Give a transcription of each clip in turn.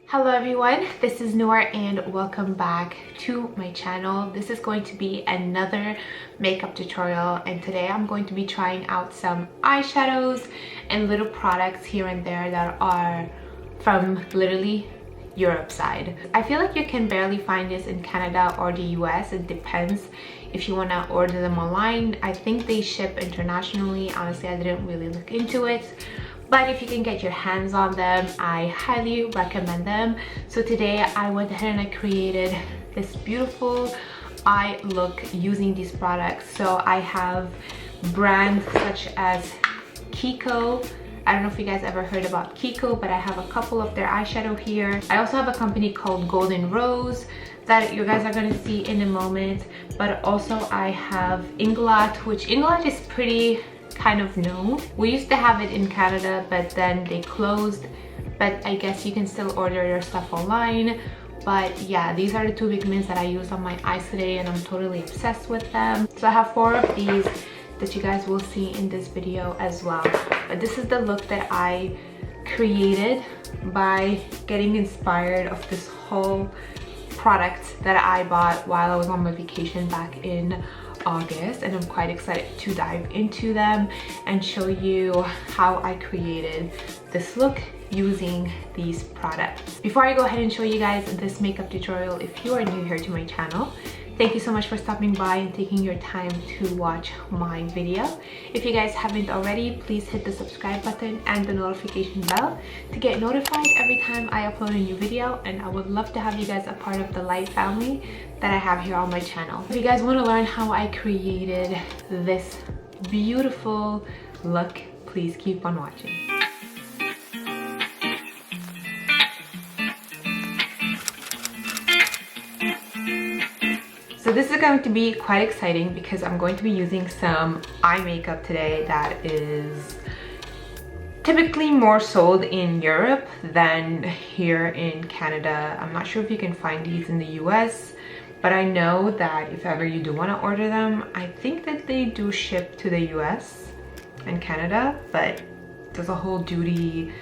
Hello everyone, this is Noor and welcome back to my channel. This is going to be another makeup tutorial, and today I'm going to be trying out some eyeshadows and little products here and there that are from literally Europe side. I feel like you can barely find this in Canada or the US. It depends if you want to order them online. I think they ship internationally. Honestly, I didn't really look into it. But if you can get your hands on them, I highly recommend them. So today I went ahead and I created this beautiful eye look using these products. So I have brands such as Kiko. I don't know if you guys ever heard about Kiko, but I have a couple of their eyeshadow here. I also have a company called Golden Rose that you guys are going to see in a moment. But also I have Inglot, which Inglot is pretty kind of known. We used to have it in Canada, but then they closed. But I guess you can still order your stuff online. But yeah, these are the two pigments that I use on my eyes today, and I'm totally obsessed with them. So I have 4 of these that you guys will see in this video as well. But this is the look that I created by getting inspired of this whole product that I bought while I was on my vacation back in August, and I'm quite excited to dive into them and show you how I created this look using these products. Before I go ahead and show you guys this makeup tutorial, if you are new here to my channel, thank you so much for stopping by and taking your time to watch my video. If you guys haven't already, please hit the subscribe button and the notification bell to get notified every time I upload a new video, and I would love to have you guys a part of the light family that I have here on my channel. If you guys want to learn how I created this beautiful look, please keep on watching. So this is going to be quite exciting because I'm going to be using some eye makeup today that is typically more sold in Europe than here in Canada. I'm not sure if you can find these in the US, but I know that if ever you do want to order them, I think that they do ship to the US and Canada, but there's a whole duty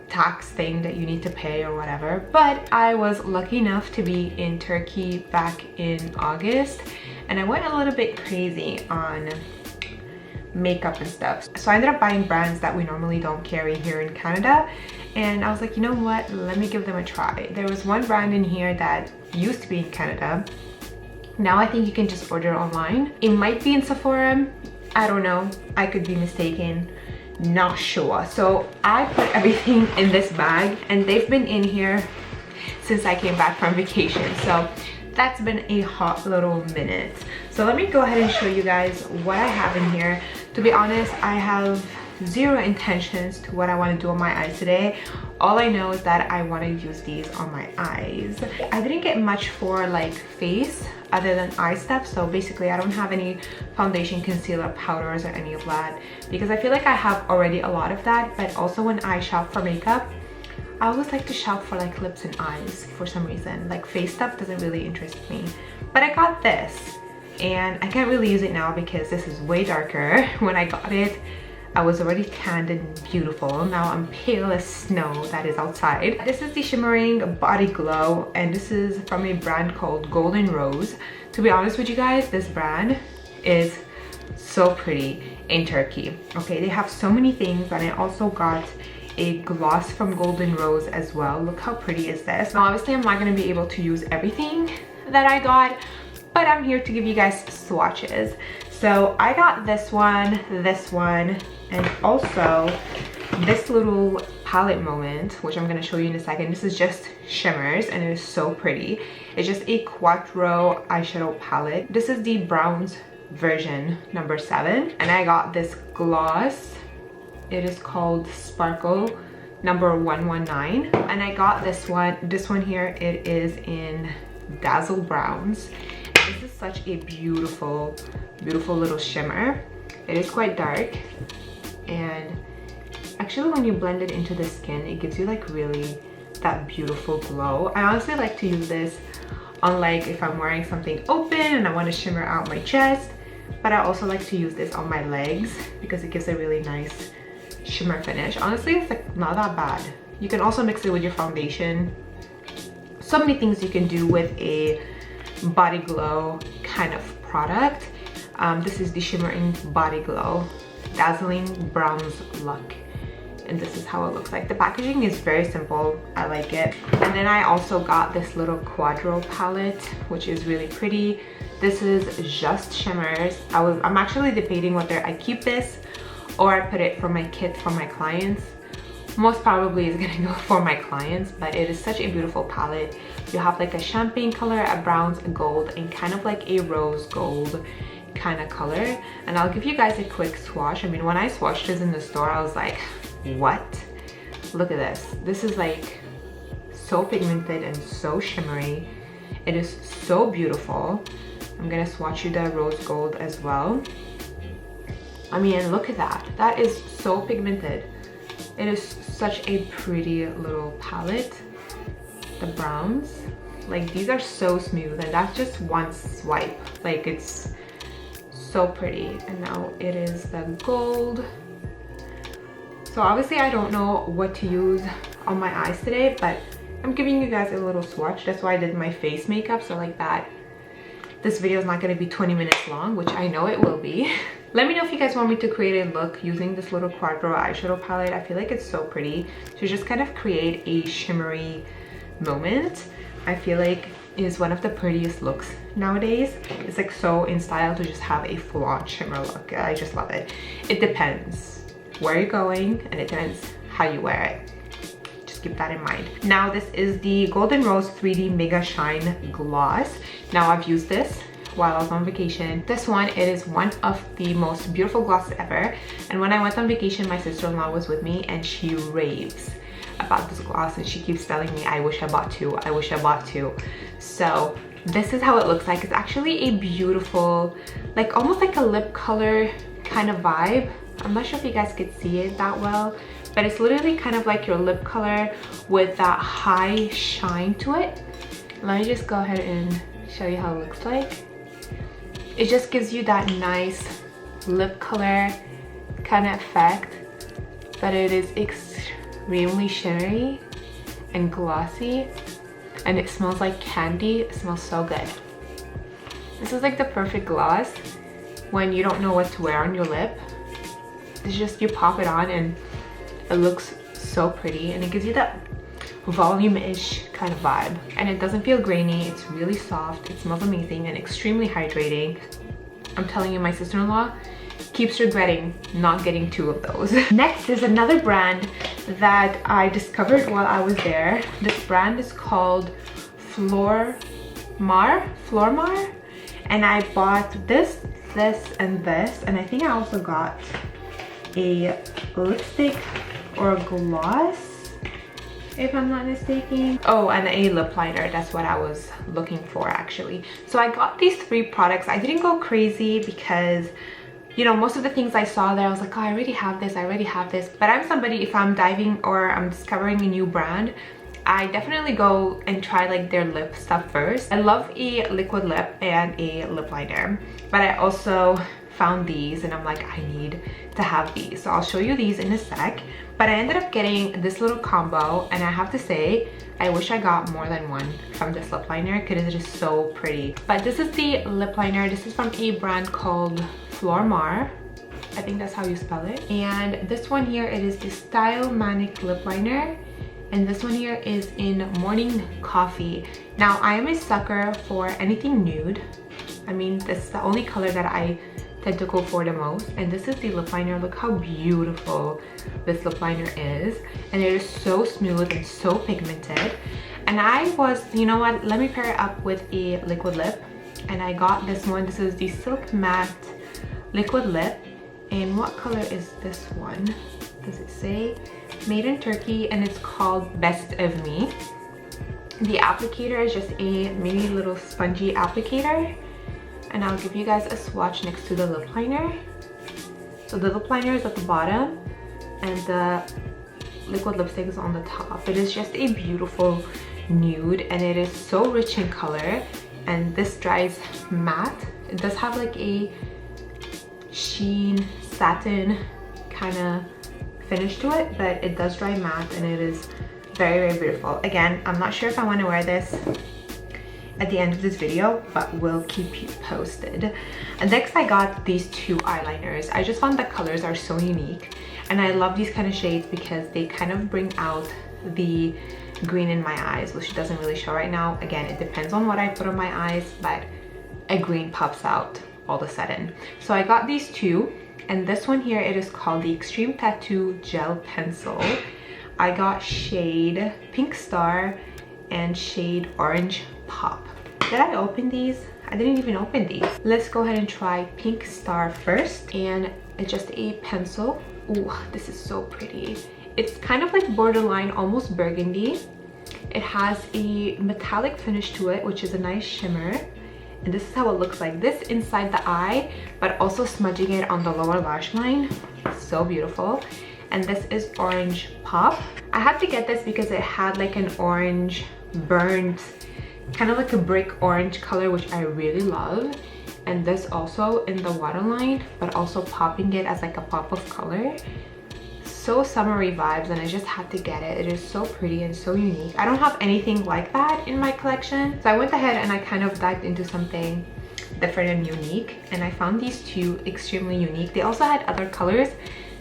tax thing that you need to pay or whatever. But I was lucky enough to be in Turkey back in August, and I went a little bit crazy on makeup and stuff. So I ended up buying brands that we normally don't carry here in Canada, and I was like, you know what, let me give them a try. There was one brand in here that used to be in Canada. Now I think you can just order online. It might be in Sephora, I don't know, I could be mistaken, not sure. So I put everything in this bag, and they've been in here since I came back from vacation, so that's been a hot little minute. So let me go ahead and show you guys what I have in here. To be honest, I have zero intentions to what I want to do on my eyes today. All I know is that I want to use these on my eyes. I didn't get much for like face other than eye stuff, so basically I don't have any foundation, concealer, powders, or any of that because I feel like I have already a lot of that. But also when I shop for makeup, I always like to shop for like lips and eyes for some reason. Like face stuff doesn't really interest me. But I got this, and I can't really use it now because this is way darker. When I got it, I was already tanned and beautiful. Now I'm pale as snow that is outside. This is the Shimmering Body Glow, and this is from a brand called Golden Rose. To be honest with you guys, this brand is so pretty in Turkey. Okay, they have so many things, and I also got a gloss from Golden Rose as well. Look how pretty is this. Now obviously I'm not going to be able to use everything that I got, but I'm here to give you guys swatches. So I got this one, and also this little palette moment, which I'm going to show you in a second. This is just shimmers, and it is so pretty. It's just a Quattro eyeshadow palette. This is the bronze version number 7, and I got this gloss. It is called Sparkle number 119, and I got this one here. It is in Dazzle Browns. This is such a beautiful little shimmer. It is quite dark, and actually when you blend it into the skin, it gives you like really that beautiful glow. I honestly like to use this on like if I'm wearing something open and I want to shimmer out my chest, but I also like to use this on my legs because it gives a really nice shimmer finish. Honestly, it's like not that bad. You can also mix it with your foundation. So many things you can do with a body glow kind of product. This is the Shimmering Body Glow Dazzling Bronze Look, and this is how it looks like. The packaging is very simple. I like it. And then I also got this little Quadro palette, which is really pretty. This is just shimmers. I'm actually debating whether I keep this or I put it for my kit for my clients. Most probably is gonna go for my clients, but it is such a beautiful palette. You have like a champagne color, a bronze, a gold, and kind of like a rose gold kind of color. And I'll give you guys a quick swatch. I mean, when I swatched this in the store, I was like, what? Look at this. This is like so pigmented and so shimmery. It is so beautiful. I'm gonna swatch you the rose gold as well. I mean, look at that. That is so pigmented. It is such a pretty little palette. The browns, like these are so smooth, and that's just one swipe. Like it's so pretty. And now it is the gold. So obviously I don't know what to use on my eyes today, but I'm giving you guys a little swatch. That's why I did my face makeup, so like that. This video is not going to be 20 minutes long, which I know it will be. Let me know if you guys want me to create a look using this little Quadro eyeshadow palette. I feel like it's so pretty to just kind of create a shimmery moment. I feel like is one of the prettiest looks nowadays. It's like so in style to just have a full-on shimmer look. I just love it. It depends where you're going, and it depends how you wear it. Just keep that in mind. Now this is the Golden Rose 3D Mega Shine Gloss. Now I've used this while I was on vacation. This one, it is one of the most beautiful glosses ever. And when I went on vacation, my sister-in-law was with me, and she raves about this gloss, and she keeps telling me, I wish I bought two, I wish I bought two. So this is how it looks like. It's actually a beautiful, like almost like a lip color kind of vibe. I'm not sure if you guys could see it that well, but it's literally kind of like your lip color with that high shine to it. Let me just go ahead and show you how it looks like. It just gives you that nice lip color kind of effect, but it is extremely shimmery and glossy, and it smells like candy. It smells so good. This is like the perfect gloss when you don't know what to wear on your lip. It's just you pop it on and it looks so pretty, and it gives you that volume-ish kind of vibe, and it doesn't feel grainy. It's really soft. It smells amazing and extremely hydrating. I'm telling you, my sister-in-law keeps regretting not getting two of those. Next is another brand that I discovered while I was there. This brand is called Flor Mar, and I bought this, and this, and I think I also got a lipstick or a gloss, if I'm not mistaken. Oh, and a lip liner. That's what I was looking for actually. So I got these three products. I didn't go crazy because, you know, most of the things I saw there, I was like, oh, I already have this, I already have this. But I'm somebody, if I'm diving or I'm discovering a new brand, I definitely go and try like their lip stuff first. I love a liquid lip and a lip liner, but I also found these and I'm like, I need to have these. So I'll show you these in a sec. But I ended up getting this little combo, and I have to say, I wish I got more than one from this lip liner because it is just so pretty. But this is the lip liner. This is from a brand called Flor Mar. I think that's how you spell it. And this one here, it is the Style Manic lip liner. And this one here is in Morning Coffee. Now, I am a sucker for anything nude. I mean, this is the only color that I tend to go for the most. And this is the lip liner. Look how beautiful this lip liner is. And it is so smooth and so pigmented. And I was, you know what, let me pair it up with a liquid lip. And I got this one. This is the Silk Matte Liquid Lip. And what color is this one? Does it say? Made in Turkey, and it's called Best of Me. The applicator is just a mini little spongy applicator. And I'll give you guys a swatch next to the lip liner. So the lip liner is at the bottom and the liquid lipstick is on the top. It is just a beautiful nude, and it is so rich in color, and this dries matte. It does have like a sheen satin kind of finish to it, but it does dry matte, and it is very, very beautiful. Again, I'm not sure if I want to wear this at the end of this video, but we'll keep you posted. And next I got these two eyeliners. I just found the colors are so unique, and I love these kind of shades because they kind of bring out the green in my eyes, which doesn't really show right now. Again, it depends on what I put on my eyes, but a green pops out all of a sudden. So I got these two, and this one here, it is called the Extreme Tattoo Gel Pencil. I got shade Pink Star and shade Orange Pop. Did I open these? I didn't even open these. Let's go ahead and try Pink Star first. And it's just a pencil. Ooh, this is so pretty. It's kind of like borderline, almost burgundy. It has a metallic finish to it, which is a nice shimmer. And this is how it looks like. This inside the eye, but also smudging it on the lower lash line. So beautiful. And this is Orange Pop. I had to get this because it had like an orange burnt, kind of like a brick orange color, which I really love. And this also in the waterline, but also popping it as like a pop of color. So summery vibes, and I just had to get it. It is so pretty and so unique. I don't have anything like that in my collection, so I went ahead and I kind of dived into something different and unique, and I found these two extremely unique. They also had other colors.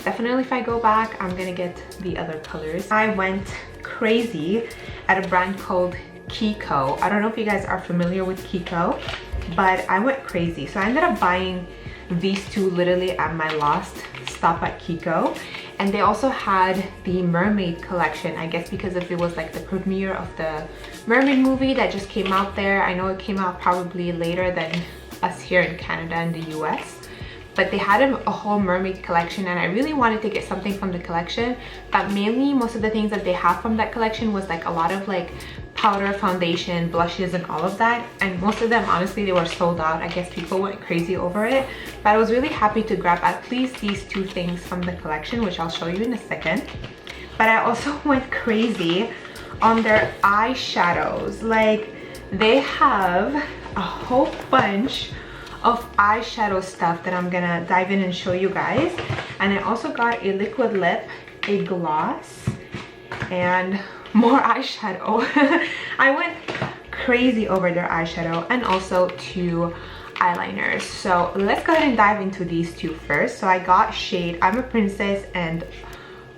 Definitely if I go back, I'm gonna get the other colors. I went crazy at a brand called Kiko. I don't know if you guys are familiar with Kiko, but I went crazy. So I ended up buying these two literally at my last stop at Kiko. And they also had the Mermaid collection, I guess because if it was like the premiere of the Mermaid movie that just came out there. I know it came out probably later than us here in Canada and the US. But they had a whole Mermaid collection, and I really wanted to get something from the collection. But mainly most of the things that they have from that collection was like a lot of like powder, foundation, blushes, and all of that. And most of them, honestly, they were sold out. I guess people went crazy over it. But I was really happy to grab at least these two things from the collection, which I'll show you in a second. But I also went crazy on their eyeshadows. Like, they have a whole bunch of eyeshadow stuff that I'm gonna dive in and show you guys. And I also got a liquid lip, a gloss, and more eyeshadow. I went crazy over their eyeshadow, and also two eyeliners. So let's go ahead and dive into these two first. So I got shade I'm a Princess and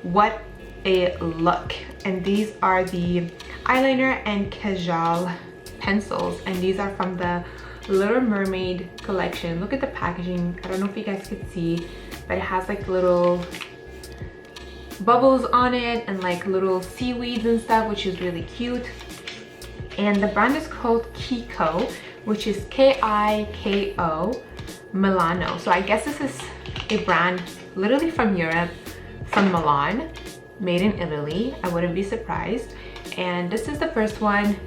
What a Look, and these are the eyeliner and Kajal pencils, and these are from the Little Mermaid collection. Look at the packaging. I don't know if you guys could see, but it has like little bubbles on it and like little seaweeds and stuff, which is really cute. And the brand is called Kiko, which is K-I-K-O Milano. So I guess this is a brand literally from Europe, from Milan, made in Italy. I wouldn't be surprised. And this is the first one.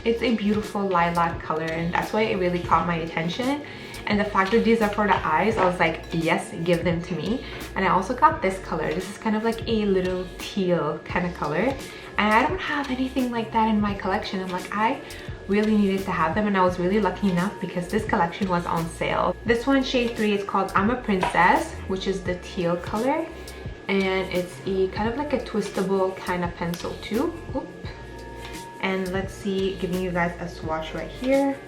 It's a beautiful lilac color, and that's why it really caught my attention. And the fact that these are for the eyes, I was like, yes, give them to me. And I also got this color. This is kind of like a little teal kind of color, and I don't have anything like that in my collection. I'm like, I really needed to have them, and I was really lucky enough because this collection was on sale. This one, shade 3, is called I'm a Princess, which is the teal color, and it's a kind of like a twistable kind of pencil too. Oop. And let's see, giving you guys a swatch right here.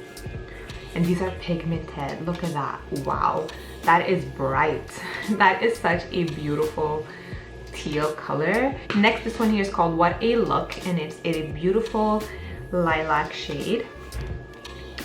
And these are pigmented. Look at that. Wow, that is bright. That is such a beautiful teal color. Next, this one here is called What a Look, and it's a beautiful lilac shade.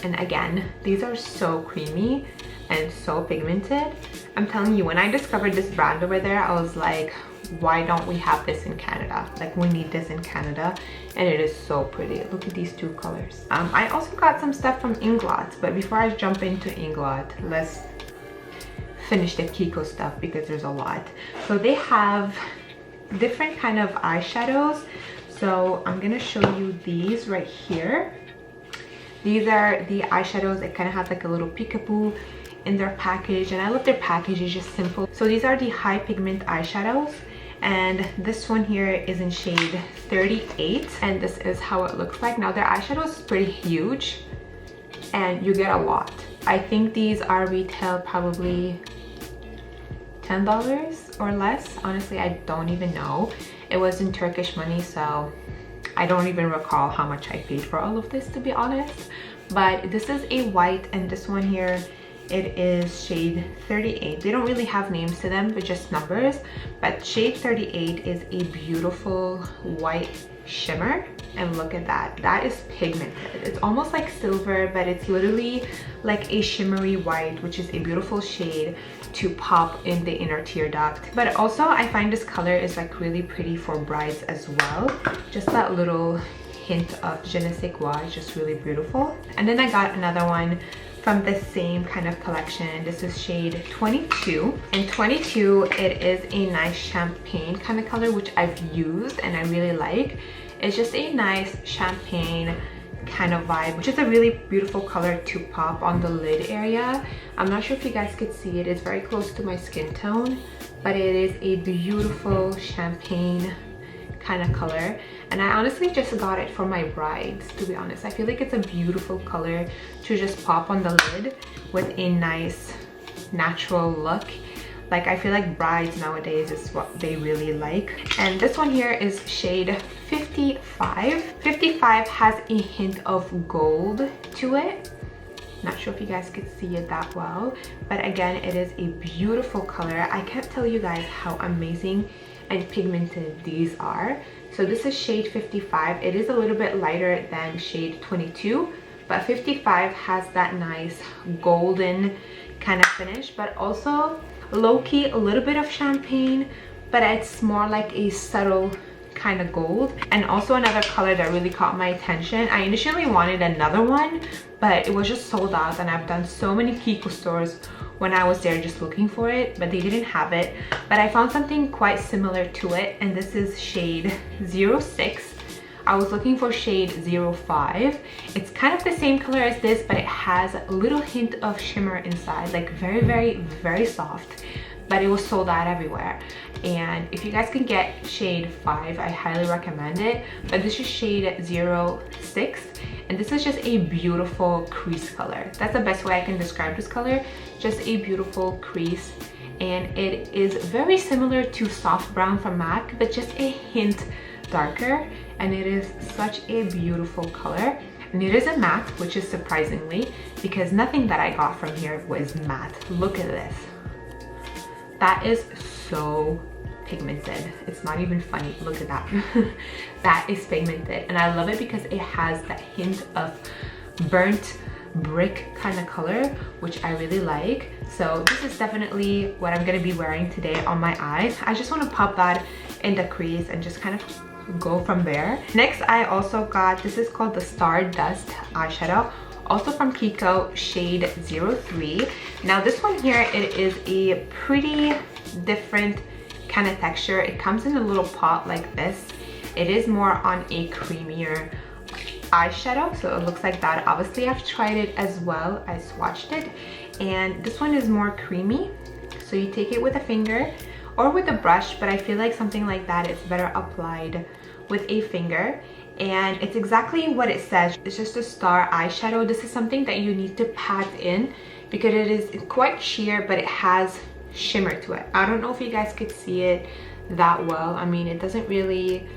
And again, these are so creamy and so pigmented. I'm telling you, when I discovered this brand over there, I was like, why don't we have this in Canada? Like, we need this in Canada. And it is so pretty. Look at these two colors. I also got some stuff from Inglot, but before I jump into Inglot, let's finish the Kiko stuff because there's a lot. So they have different kind of eyeshadows. So I'm gonna show you these right here. These are the eyeshadows. It kind of has like a little peekaboo in their package, and I love their package. It's just simple. So these are the high pigment eyeshadows, and this one here is in shade 38, and this is how it looks like. Now their eyeshadow is pretty huge, and you get a lot. I think these are retail probably $10 or less. Honestly, I don't even know. It was in Turkish money, so I don't even recall how much I paid for all of this, to be honest. But this is a white, and this one here, it is shade 38. They don't really have names to them, but just numbers. But shade 38 is a beautiful white shimmer, and look at that. That is pigmented. It's almost like silver, but it's literally like a shimmery white, which is a beautiful shade to pop in the inner tear duct. But also I find this color is like really pretty for brides as well. Just that little hint of je ne sais quoi is just really beautiful. And then I got another one from the same kind of collection. This is shade 22. In 22, it is a nice champagne kind of color, which I've used and I really like. It's just a nice champagne kind of vibe, which is a really beautiful color to pop on the lid area. I'm not sure if you guys could see it. It's very close to my skin tone, but it is a beautiful champagne kind of color, and I honestly just got it for my brides, to be honest. I feel like it's a beautiful color to just pop on the lid with a nice natural look. Like, I feel like brides nowadays is what they really like. And this one here is shade 55. 55 has a hint of gold to it. Not sure if you guys could see it that well, but again, it is a beautiful color. I can't tell you guys how amazing and pigmented these are. So this is shade 55. It is a little bit lighter than shade 22, but 55 has that nice golden kind of finish, but also low-key a little bit of champagne, but it's more like a subtle kind of gold. And also another color that really caught my attention. I initially wanted another one, but it was just sold out, and I've done so many Kiko stores when I was there just looking for it, but they didn't have it. But I found something quite similar to it, and this is shade 06. I was looking for shade 05. It's kind of the same color as this, but it has a little hint of shimmer inside, like very, very, very soft. But it was sold out everywhere. And if you guys can get shade 5, I highly recommend it. But this is shade 06, and this is just a beautiful crease color. That's the best way I can describe this color. Just a beautiful crease, and it is very similar to Soft Brown from MAC, but just a hint darker, and it is such a beautiful color. And it is a matte, which is surprisingly, because nothing that I got from here was matte. Look at this. That is so pigmented. It's not even funny. Look at that. That is pigmented, and I love it because it has that hint of burnt brick kind of color, which I really like. So this is definitely what I'm gonna be wearing today on my eyes. I just want to pop that in the crease and just kind of go from there. Next, I also got, this is called the Stardust eyeshadow, also from Kiko, shade 03. Now this one here, it is a pretty different kind of texture. It comes in a little pot like this. It is more on a creamier eyeshadow, so it looks like that. Obviously I've tried it as well. I swatched it, and this one is more creamy. So you take it with a finger or with a brush, but I feel like something like that is better applied with a finger. And it's exactly what it says. It's just a star eyeshadow. This is something that you need to pat in because it is quite sheer, but it has shimmer to it. I don't know if you guys could see it that well. I mean, it doesn't really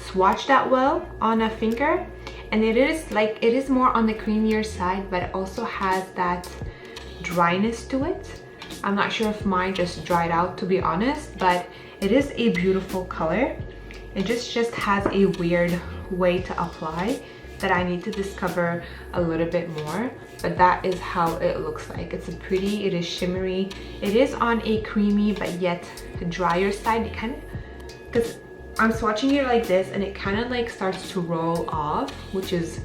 swatch that well on a finger, and it is more on the creamier side, but it also has that dryness to it. I'm not sure if mine just dried out, to be honest, but it is a beautiful color. It just has a weird way to apply that I need to discover a little bit more, but that is how it looks like. It's pretty, it is shimmery, it is on a creamy but yet drier side. It kind of, because I'm swatching it like this, and it kind of like starts to roll off, which is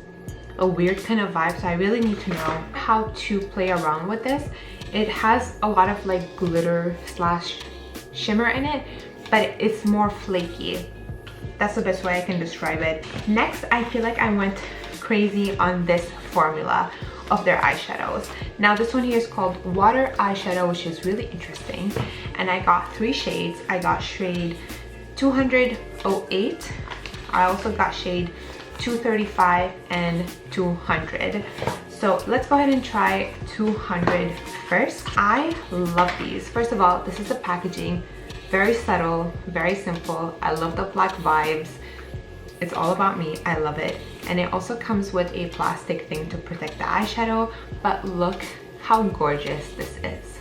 a weird kind of vibe. So I really need to know how to play around with this. It has a lot of like glitter slash shimmer in it, but it's more flaky. That's the best way I can describe it. Next, I feel like I went crazy on this formula of their eyeshadows. Now this one here is called Water Eyeshadow, which is really interesting, and I got 3 shades. I got shade 208, I also got shade 235 and 200. So let's go ahead and try 200 first. I love these. First of all, this is the packaging. Very subtle, very simple. I love the black vibes. It's all about me. I love it. And it also comes with a plastic thing to protect the eyeshadow, but look how gorgeous this is.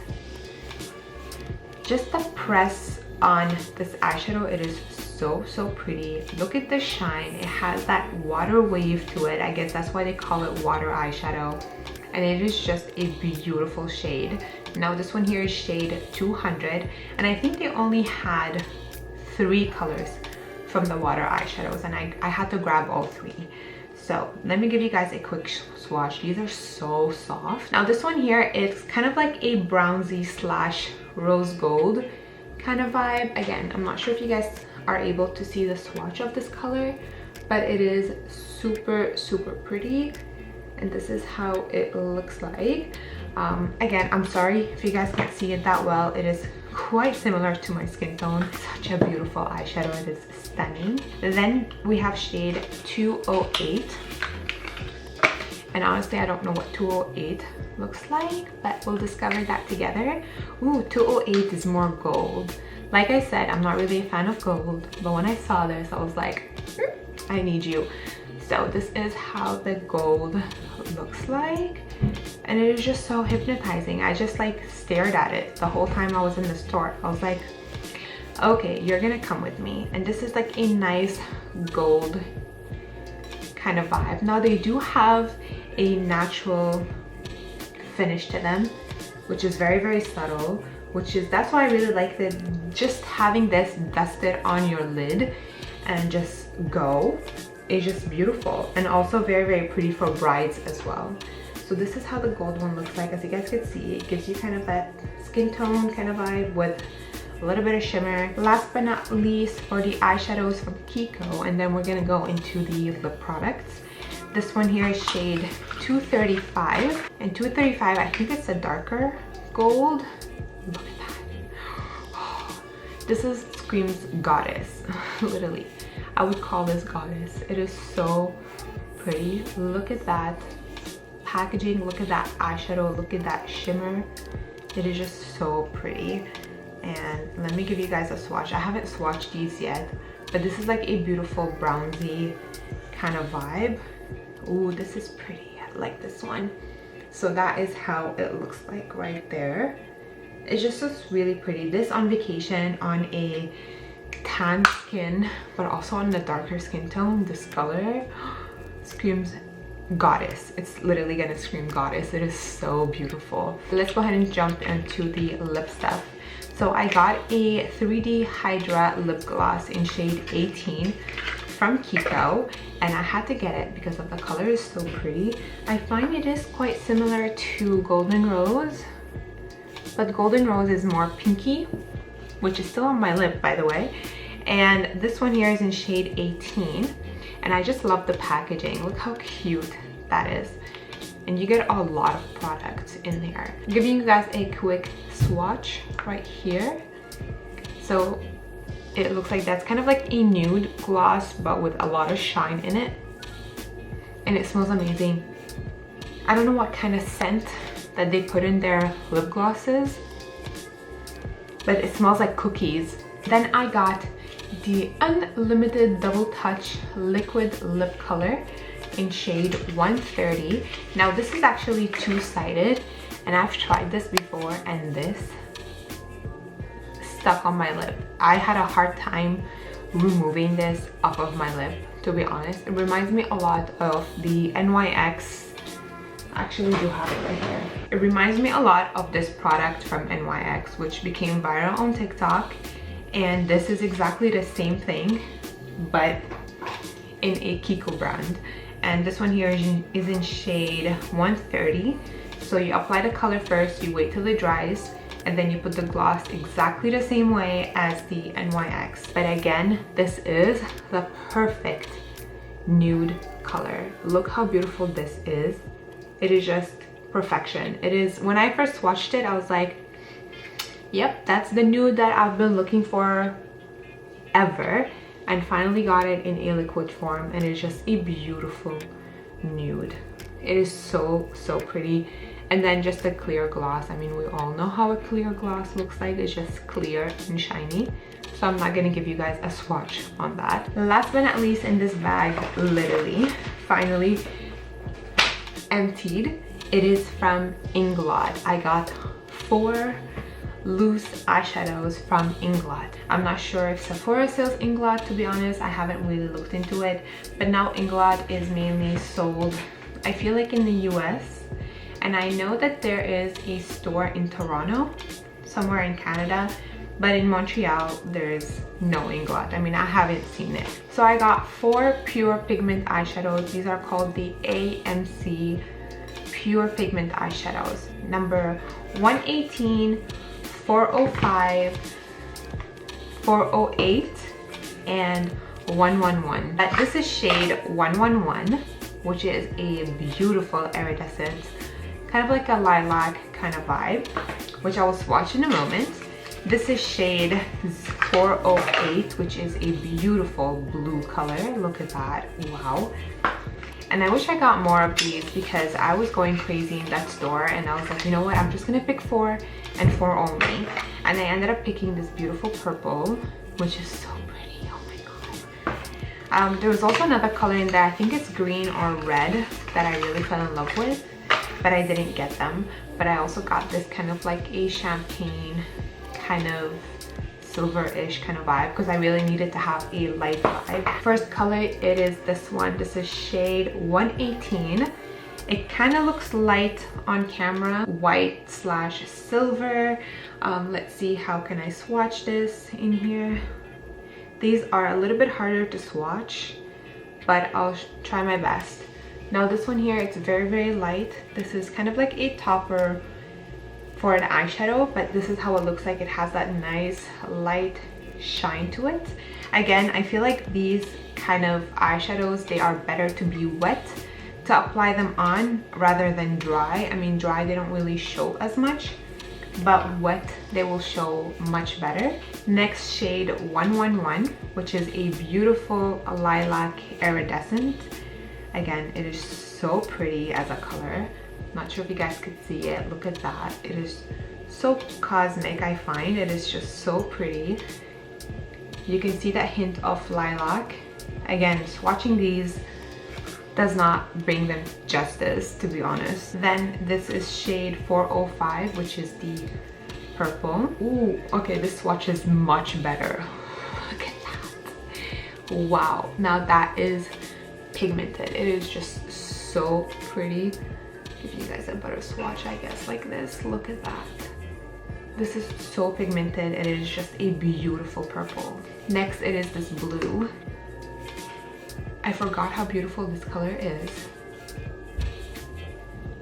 Just the press on this eyeshadow, it is so pretty. Look at the shine. It has that water wave to it. I guess that's why they call it water eyeshadow. And it is just a beautiful shade. Now this one here is shade 200, and I think they only had 3 colors from the water eyeshadows, and I had to grab all 3. So let me give you guys a quick swatch. These are so soft. Now this one here, it's kind of like a bronzy slash rose gold kind of vibe. Again, I'm not sure if you guys are able to see the swatch of this color, but it is super pretty. And this is how it looks like. Again, I'm sorry if you guys can't see it that well. It is quite similar to my skin tone. Such a beautiful eyeshadow. It is stunning. Then we have shade 208. And honestly, I don't know what 208 looks like, but we'll discover that together. Ooh, 208 is more gold. Like I said, I'm not really a fan of gold, but when I saw this, I was like, I need you. So this is how the gold looks like, and it is just so hypnotizing. I just like stared at it the whole time I was in the store. I was like, okay, you're gonna come with me. And this is like a nice gold kind of vibe. Now they do have a natural finish to them, which is very subtle, that's why I really like that. Just having this dusted on your lid and just go is just beautiful, and also very pretty for brides as well. So this is how the gold one looks like. As you guys can see, it gives you kind of that skin tone kind of vibe with a little bit of shimmer. Last but not least, for the eyeshadows from Kiko, and then we're gonna go into the lip products. This one here is shade 235, and 235, I think it's a darker gold. Look at that. This is screams goddess. Literally, I would call this goddess. It is so pretty. Look at that packaging, look at that eyeshadow, look at that shimmer. It is just so pretty. And let me give you guys a swatch. I haven't swatched these yet, but this is like a beautiful bronzy kind of vibe. Ooh, this is pretty. I like this one. So that is how it looks like right there. It's just really pretty. This on vacation, on a tan skin, but also on the darker skin tone, this color screams goddess. It's literally gonna scream goddess. It is so beautiful. Let's go ahead and jump into the lip stuff. So I got a 3D Hydra lip gloss in shade 18 from Kiko, and I had to get it because of the color is so pretty. I find it is quite similar to Golden Rose, but Golden Rose is more pinky, which is still on my lip, by the way. And this one here is in shade 18, and I just love the packaging. Look how cute that is. And you get a lot of products in there. Giving you guys a quick swatch right here. So it looks like that's kind of like a nude gloss, but with a lot of shine in it. And it smells amazing. I don't know what kind of scent that they put in their lip glosses, but it smells like cookies. Then I got the Unlimited Double Touch Liquid Lip Color in shade 130. Now this is actually two-sided, and I've tried this before, and this stuck on my lip. I had a hard time removing this off of my lip, to be honest. It reminds me a lot of the NYX. I actually do have it right here. It reminds me a lot of this product from NYX, which became viral on TikTok. And this is exactly the same thing, but in a Kiko brand. And this one here is in shade 130. So you apply the color first, you wait till it dries, and then you put the gloss exactly the same way as the NYX. But again, this is the perfect nude color. Look how beautiful this is. It is just perfection. It is, when I first swatched it, I was like, yep, that's the nude that I've been looking for ever, and finally got it in a liquid form, and it's just a beautiful nude. It is so pretty. And then just a clear gloss. I mean, we all know how a clear gloss looks like. It's just clear and shiny. So so I'm not gonna give you guys a swatch on that. Last but not least, in this bag, literally, finally emptied, it is from Inglot. I got 4 loose eyeshadows from Inglot. I'm not sure if Sephora sells Inglot, to be honest. I haven't really looked into it, but now Inglot is mainly sold, I feel like, in the US, and I know that there is a store in Toronto, somewhere in Canada, but in Montreal there's no Inglot. I mean, I haven't seen it. So I got 4 pure pigment eyeshadows. These are called the AMC pure pigment eyeshadows, number 118, 405, 408, and 111. This is shade 111, which is a beautiful iridescent, kind of like a lilac kind of vibe, which I will swatch in a moment. This is shade 408, which is a beautiful blue color. Look at that, wow. And I wish I got more of these because I was going crazy in that store, and I was like, you know what, I'm just gonna pick 4 and 4 only. And I ended up picking this beautiful purple, which is so pretty, oh my god. There was also another color in there, I think it's green or red, that I really fell in love with, but I didn't get them. But I also got this kind of like a champagne, kind of silver-ish kind of vibe, because I really needed to have a light vibe. First color, it is this one. This is shade 118. It kind of looks light on camera, white slash silver. Let's see, how can I swatch this in here? These are a little bit harder to swatch, but I'll try my best. Now this one here, it's very, very light. This is kind of like a topper for an eyeshadow, but this is how it looks like. It has that nice light shine to it. Again, I feel like these kind of eyeshadows, they are better to be wet to apply them on rather than dry. I mean, dry, they don't really show as much, but wet, they will show much better. Next, shade 111, which is a beautiful lilac iridescent. Again, it is so pretty as a color. Not sure if you guys could see it. Look at that. It is so cosmic, I find. It is just so pretty. You can see that hint of lilac. Again, swatching these does not bring them justice, to be honest. Then this is shade 405, which is the purple. Ooh, okay, this swatch is much better. Look at that. Wow. Now that is pigmented. It is just so pretty. Give you guys a better swatch, I guess, like this. Look at that. This is so pigmented. It is just a beautiful purple. Next, it is this blue. I forgot how beautiful this color is.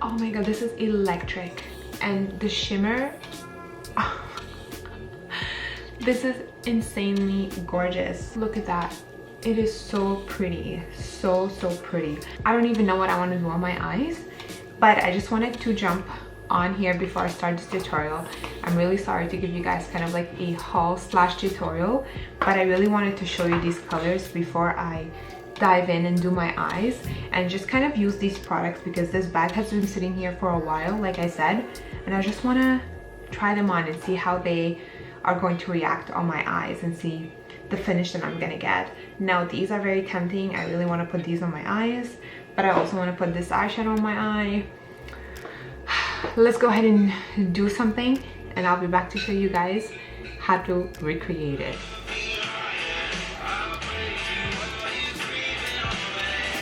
Oh my god, this is electric. And the shimmer, this is insanely gorgeous. Look at that. It is so pretty, so pretty. I don't even know what I want to do on my eyes, but I just wanted to jump on here before I start this tutorial. I'm really sorry to give you guys kind of like a haul slash tutorial, but I really wanted to show you these colors before I dive in and do my eyes, and just kind of use these products because this bag has been sitting here for a while, like I said, and I just want to try them on and see how they are going to react on my eyes and see the finish that I'm gonna get. Now these are very tempting. I really want to put these on my eyes, but I also want to put this eyeshadow on my eye. Let's go ahead and do something, and I'll be back to show you guys how to recreate it.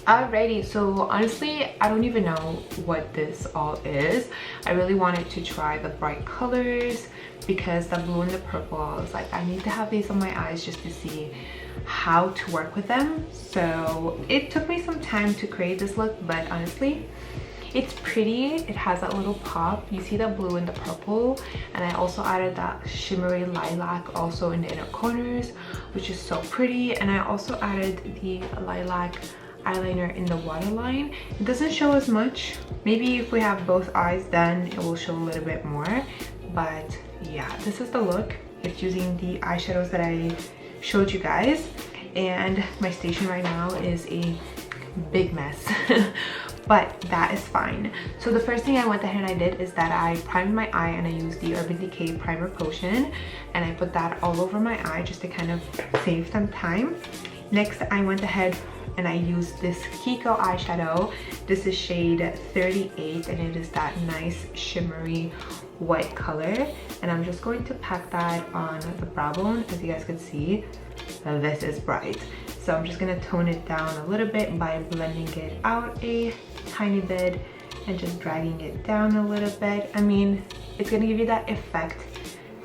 Alrighty, so honestly, I don't even know what this all is. I really wanted to try the bright colors because the blue and the purple, I was like, I need to have these on my eyes just to see how to work with them. So it took me some time to create this look, but honestly, it's pretty. It has that little pop. You see the blue and the purple, and I also added that shimmery lilac also in the inner corners, which is so pretty. And I also added the lilac eyeliner in the waterline. It doesn't show as much. Maybe if we have both eyes, then it will show a little bit more. But yeah, this is the look. It's using the eyeshadows that I showed you guys, and my station right now is a big mess. but that is fine. So the first thing I went ahead and I did is that I primed my eye, and I used the Urban Decay primer potion, and I put that all over my eye just to kind of save some time. Next, I went ahead and I used this Kiko eyeshadow. This is shade 38, and it is that nice shimmery white color, and I'm just going to pack that on the brow bone. As you guys can see, this is bright, so I'm just gonna tone it down a little bit by blending it out a tiny bit and just dragging it down a little bit. I mean, it's gonna give you that effect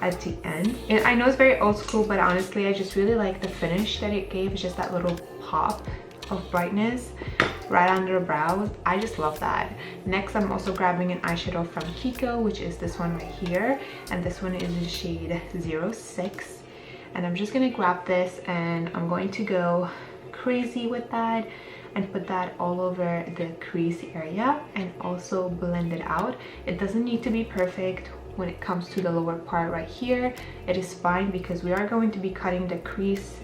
at the end. And I know it's very old school, but honestly I just really like the finish that it gave. It's just that little pop of brightness right under the brows. I just love that. Next, I'm also grabbing an eyeshadow from Kiko, which is this one right here, and this one is in shade 06, and I'm just gonna grab this and I'm going to go crazy with that and put that all over the crease area and also blend it out. It doesn't need to be perfect when it comes to the lower part right here. It is fine because we are going to be cutting the crease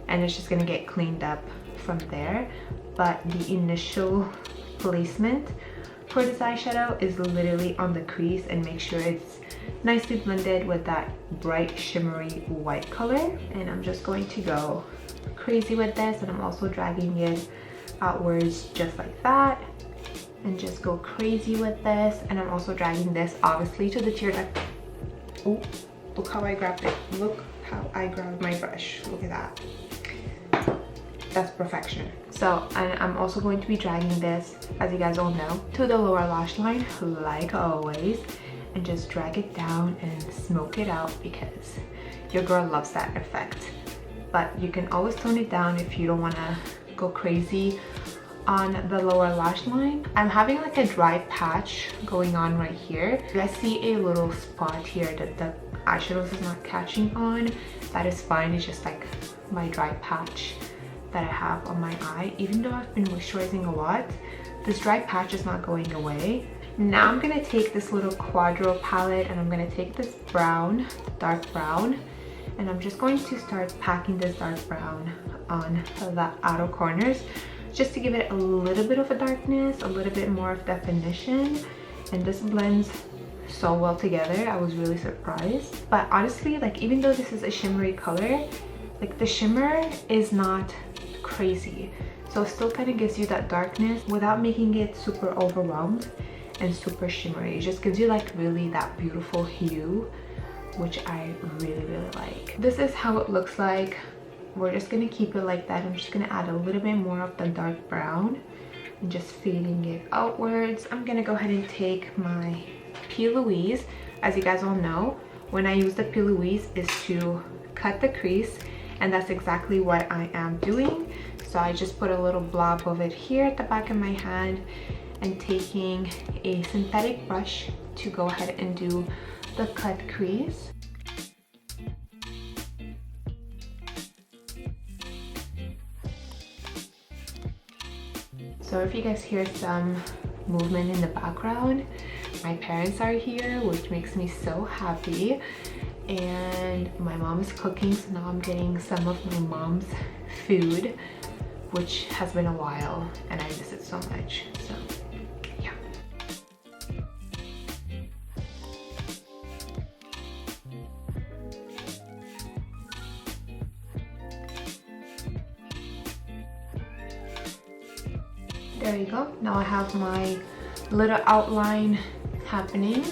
and it's just gonna get cleaned up from there. But the initial placement for this eyeshadow is literally on the crease, and make sure it's nicely blended with that bright shimmery white color. And I'm just going to go crazy with this, and I'm also dragging it outwards just like that, and just go crazy with this. And I'm also dragging this obviously to the tear duct. Oh, look how I grabbed it. Look how I grabbed my brush. Look at that. That's perfection. So, and I'm also going to be dragging this, as you guys all know, to the lower lash line like always, and just drag it down and smoke it out because your girl loves that effect. But you can always tone it down if you don't want to go crazy on the lower lash line. I'm having like a dry patch going on right here. I see a little spot here that the eyeshadows is not catching on. That is fine. It's just like my dry patch that I have on my eye. Even though I've been moisturizing a lot, this dry patch is not going away. Now I'm gonna take this little Quadro palette, and I'm gonna take this brown, dark brown, and I'm just going to start packing this dark brown on the outer corners just to give it a little bit of a darkness, a little bit more of definition. And this blends so well together. I was really surprised. But honestly, like, even though this is a shimmery color, like, the shimmer is not crazy, so it still kind of gives you that darkness without making it super overwhelmed and super shimmery. It just gives you like really that beautiful hue, which I really like. This is how it looks like. We're just gonna keep it like that. I'm just gonna add a little bit more of the dark brown and just fading it outwards. I'm gonna go ahead and take my P. Louise. As you guys all know, when I use the P. Louise is to cut the crease, and that's exactly what I am doing. So I just put a little blob of it here at the back of my hand, and taking a synthetic brush to go ahead and do the cut crease. So if you guys hear some movement in the background, my parents are here, which makes me so happy. And my mom is cooking, so now I'm getting some of my mom's food, which has been a while and I miss it so much. So yeah. There you go. Now I have my little outline happening.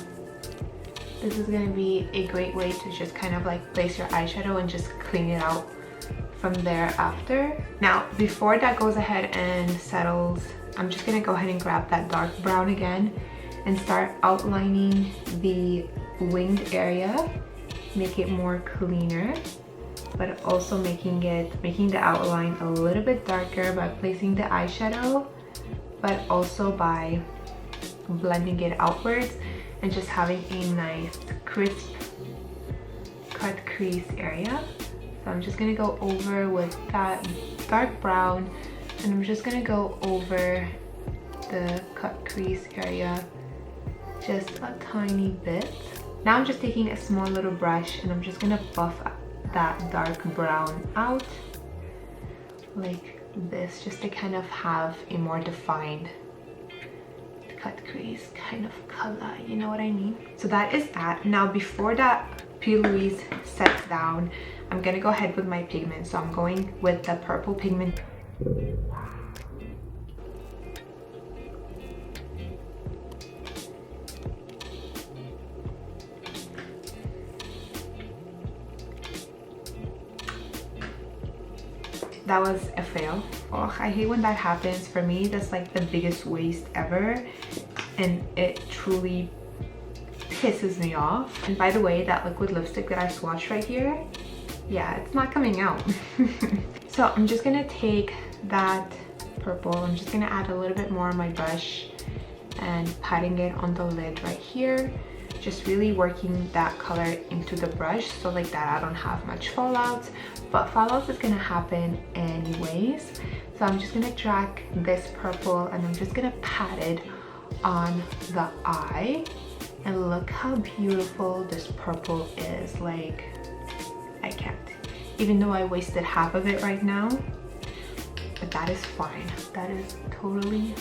This is going to be a great way to just kind of like place your eyeshadow and just clean it out from there after. Now, before that goes ahead and settles, I'm just going to go ahead and grab that dark brown again and start outlining the winged area, make it more cleaner, but also making the outline a little bit darker by placing the eyeshadow, but also by blending it outwards and just having a nice crisp cut crease area. So I'm just gonna go over with that dark brown, and I'm just gonna go over the cut crease area just a tiny bit. Now I'm just taking a small little brush and I'm just gonna buff that dark brown out like this, just to kind of have a more defined cut crease kind of color, you know what I mean? So that is that. Now before that P. Louise sets down, I'm gonna go ahead with my pigment. So I'm going with the purple pigment. That was a fail. Oh, I hate when that happens. For me, that's like the biggest waste ever, and it truly pisses me off. And by the way, that liquid lipstick that I swatched right here, yeah, it's not coming out. So I'm just gonna take that purple, I'm just gonna add a little bit more on my brush and patting it on the lid right here, just really working that color into the brush so like that I don't have much fallouts, but fallouts is gonna happen anyways. So I'm just gonna drag this purple and I'm just gonna pat it on the eye, and look how beautiful this purple is. Like, I can't, even though I wasted half of it right now, but that is fine. That is totally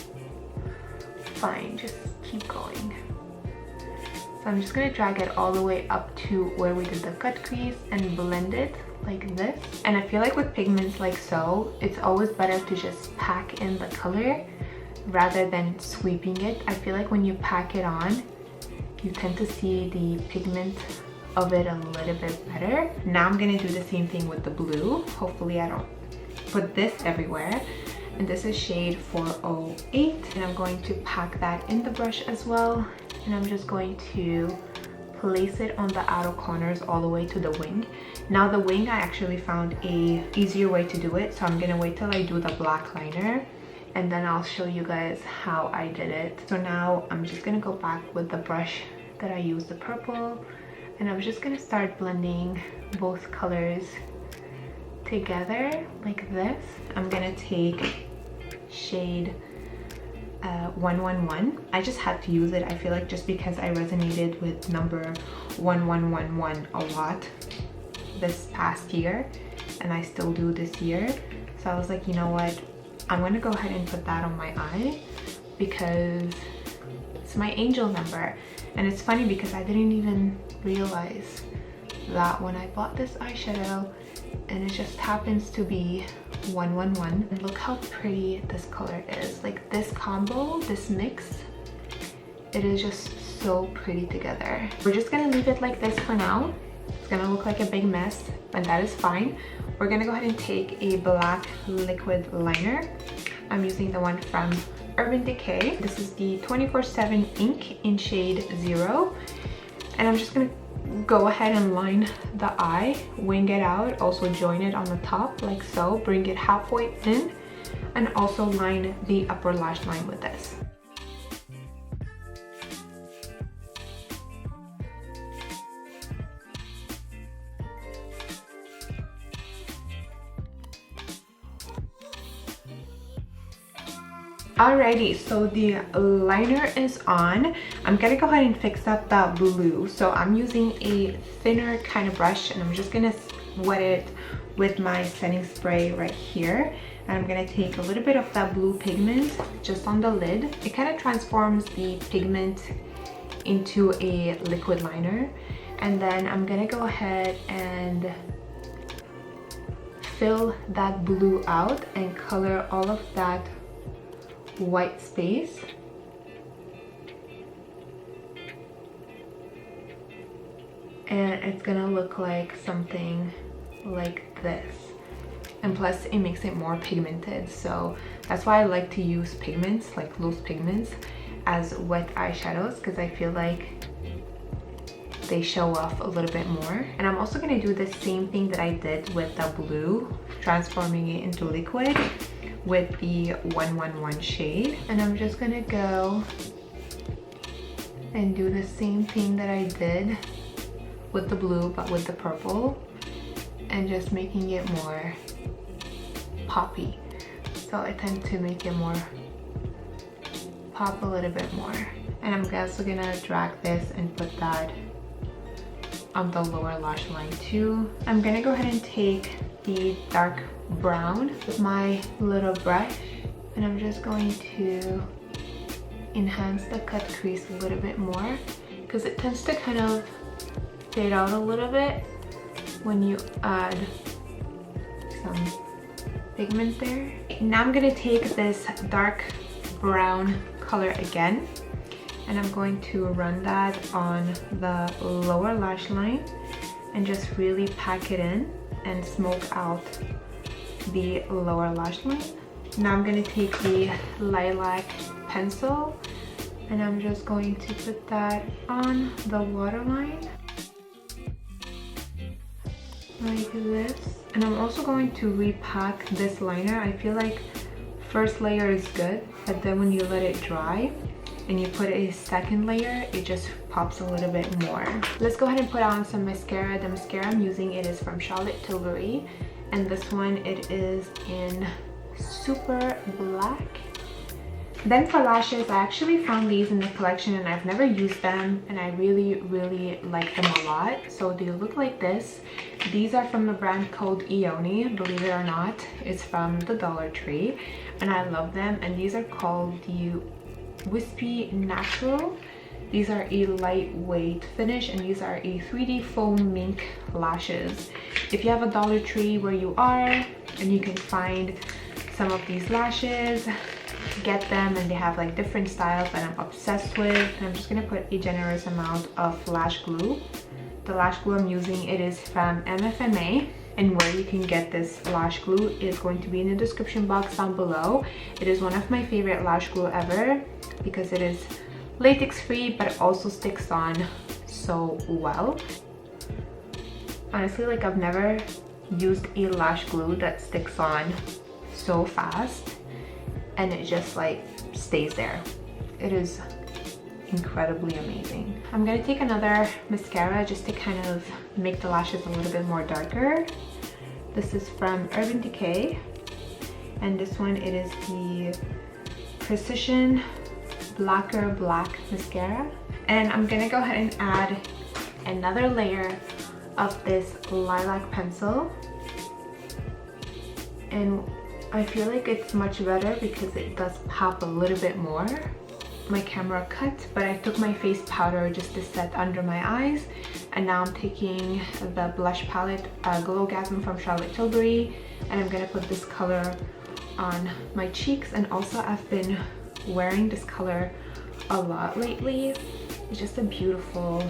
fine, just keep going. So I'm just gonna drag it all the way up to where we did the cut crease and blend it like this. And I feel like with pigments like so, it's always better to just pack in the color rather than sweeping it. I feel like when you pack it on, you tend to see the pigment of it a little bit better. Now I'm gonna do the same thing with the blue. Hopefully I don't put this everywhere. And this is shade 408, and I'm going to pack that in the brush as well. And I'm just going to place it on the outer corners all the way to the wing. Now the wing, I actually found a easier way to do it, so I'm gonna wait till I do the black liner and then I'll show you guys how I did it. So now I'm just gonna go back with the brush that I used, the purple, and I'm just gonna start blending both colors together like this. I'm gonna take shade 111. I just had to use it, I feel like, just because I resonated with number 1111 a lot this past year, and I still do this year. So I was like, you know what, I'm gonna go ahead and put that on my eye because it's my angel number. And it's funny because I didn't even realize that when I bought this eyeshadow, and it just happens to be 111. And look how pretty this color is. Like, this combo, this mix, it is just so pretty together. We're just gonna leave it like this for now. It's gonna look like a big mess, and that is fine. We're gonna go ahead and take a black liquid liner. I'm using the one from Urban Decay. This is the 24/7 ink in shade 0. And I'm just gonna go ahead and line the eye, wing it out, also join it on the top like so, bring it halfway in, and also line the upper lash line with this. Alrighty, so the liner is on. I'm gonna go ahead and fix up that blue. So I'm using a thinner kind of brush, and I'm just gonna wet it with my setting spray right here. And I'm gonna take a little bit of that blue pigment just on the lid. It kind of transforms the pigment into a liquid liner. And then I'm gonna go ahead and fill that blue out and color all of that white space. And it's gonna look like something like this. And plus it makes it more pigmented, so that's why I like to use pigments, like loose pigments, as wet eyeshadows, because I feel like they show off a little bit more. And I'm also gonna do the same thing that I did with the blue, transforming it into liquid with the 111 shade. And I'm just gonna go and do the same thing that I did with the blue but with the purple, and just making it more poppy. So I tend to make it more pop a little bit more. And I'm also gonna drag this and put that on the lower lash line too. I'm gonna go ahead and take the dark brown with my little brush, and I'm just going to enhance the cut crease a little bit more because it tends to kind of fade out a little bit when you add some pigment there. Now I'm gonna take this dark brown color again, and I'm going to run that on the lower lash line and just really pack it in and smoke out the lower lash line. Now I'm gonna take the lilac pencil and I'm just going to put that on the waterline like this. And I'm also going to repack this liner. I feel like first layer is good, but then when you let it dry and you put a second layer, it just pops a little bit more. Let's go ahead and put on some mascara. The mascara I'm using, it is from Charlotte Tilbury, and this one, it is in Super Black. Then for lashes, I actually found these in the collection and I've never used them, and I really like them a lot. So they look like this. These are from the brand called Ioni, believe it or not. It's from the Dollar Tree and I love them, and these are called the Wispy Natural. These are a lightweight finish and these are a 3D foam mink lashes. If you have a Dollar Tree where you are and you can find some of these lashes, get them, and they have like different styles that I'm obsessed with. And I'm just gonna put a generous amount of lash glue. The lash glue I'm using, it is from MFMA, and where you can get this lash glue is going to be in the description box down below. It is one of my favorite lash glue ever because it is latex free, but it also sticks on so well. Honestly, like I've never used a lash glue that sticks on so fast and it just like stays there. It is incredibly amazing. I'm gonna take another mascara just to kind of make the lashes a little bit more darker. This is from Urban Decay, and this one, it is the Precision Blacker Black mascara. And I'm gonna go ahead and add another layer of this lilac pencil, and I feel like it's much better because it does pop a little bit more. My camera cut, but I took my face powder just to set under my eyes, and now I'm taking the blush palette GlowGasm from Charlotte Tilbury, and I'm gonna put this color on my cheeks. And also I've been wearing this color a lot lately. It's just a beautiful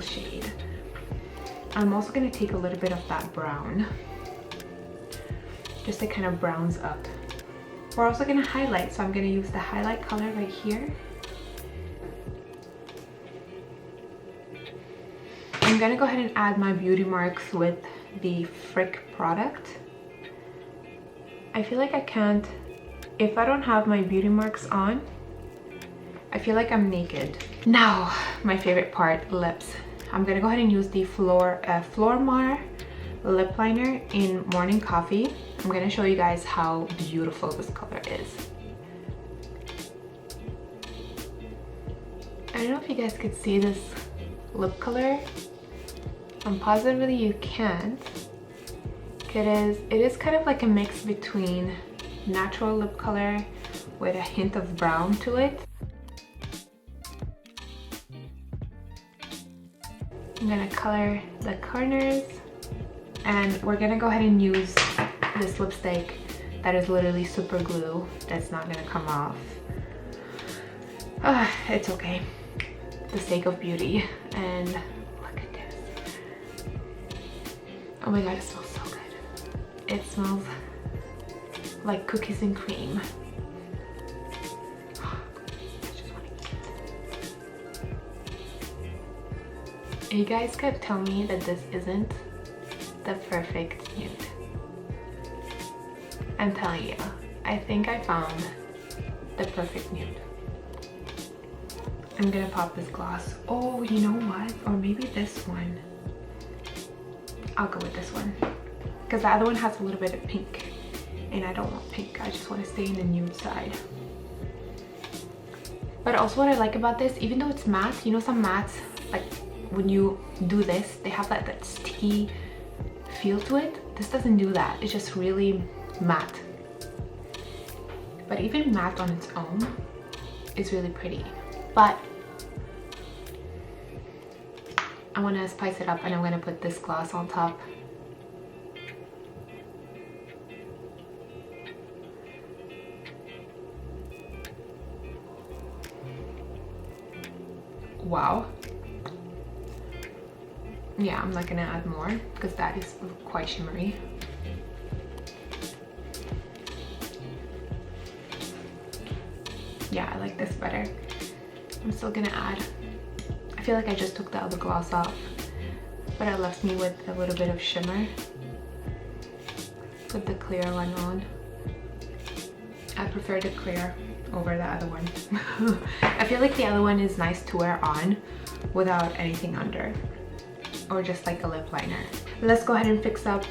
shade. I'm also gonna take a little bit of that brown just to kind of browns up. We're also gonna highlight, so I'm gonna use the highlight color right here. I'm gonna go ahead and add my beauty marks with the Frick product. I feel like I can't, if I don't have my beauty marks on, I feel like I'm naked. Now, my favorite part, lips. I'm gonna go ahead and use the Flor Mar lip liner in Morning Coffee. I'm gonna show you guys how beautiful this color is. I don't know if you guys could see this lip color. I'm positive you can't. It is kind of like a mix between natural lip color with a hint of brown to it. I'm gonna color the corners, and we're gonna go ahead and use this lipstick that is literally super glue that's not gonna come off. It's okay, the sake of beauty. And look at this. Oh my god, it smells so good. It smells like cookies and cream. You guys kept telling me that this isn't the perfect nude. I'm telling you, I think I found the perfect nude. I'm gonna pop this gloss. Oh, you know what? Or maybe this one. I'll go with this one, because the other one has a little bit of pink, and I don't want pink. I just want to stay in the nude side. But also what I like about this, even though it's matte, you know some mattes, like when you do this, they have that sticky feel to it. This doesn't do that. It's just really matte. But even matte on its own, is really pretty, but I want to spice it up and I'm going to put this gloss on top. Wow. Yeah, I'm not gonna add more because that is quite shimmery. Yeah, I like this better. I'm still gonna add. I feel like I just took the other gloss off, but it left me with a little bit of shimmer. Put the clear one on. I prefer the clear over the other one. I feel like the other one is nice to wear on without anything under, or just like a lip liner. Let's go ahead and fix up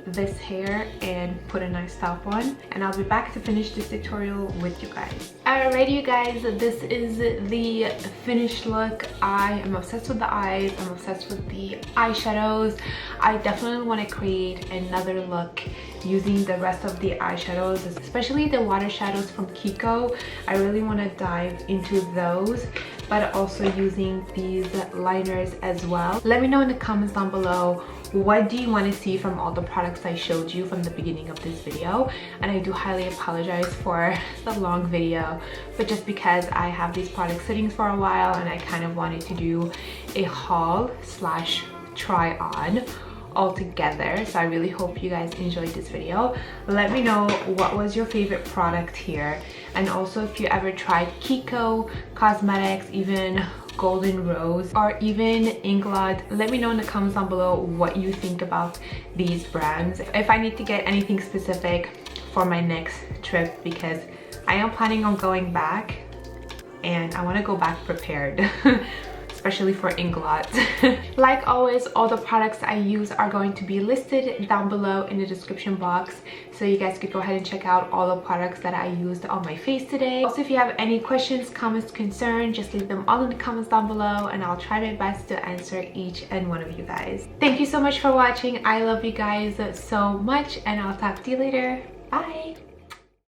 this hair and put a nice top on, and I'll be back to finish this tutorial with you guys. Alrighty you guys, this is the finished look. I am obsessed with the eyes, I'm obsessed with the eyeshadows. I definitely want to create another look using the rest of the eyeshadows, especially the water shadows from Kiko. I really want to dive into those, but also using these liners as well. Let me know in the comments down below, what do you want to see from all the products I showed you from the beginning of this video. And I do highly apologize for the long video, but just because I have these products sitting for a while and I kind of wanted to do a haul slash try on all together. So I really hope you guys enjoyed this video. Let me know what was your favorite product here, and also if you ever tried Kiko Cosmetics, even Golden Rose, or even Inglot. Let me know in the comments down below what you think about these brands. If I need to get anything specific for my next trip, because I am planning on going back and I want to go back prepared. Especially for Inglot. Like always, all the products I use are going to be listed down below in the description box, so you guys could go ahead and check out all the products that I used on my face today. Also, if you have any questions, comments, concerns, just leave them all in the comments down below and I'll try my best to answer each and one of you guys. Thank you so much for watching. I love you guys so much, and I'll talk to you later. Bye!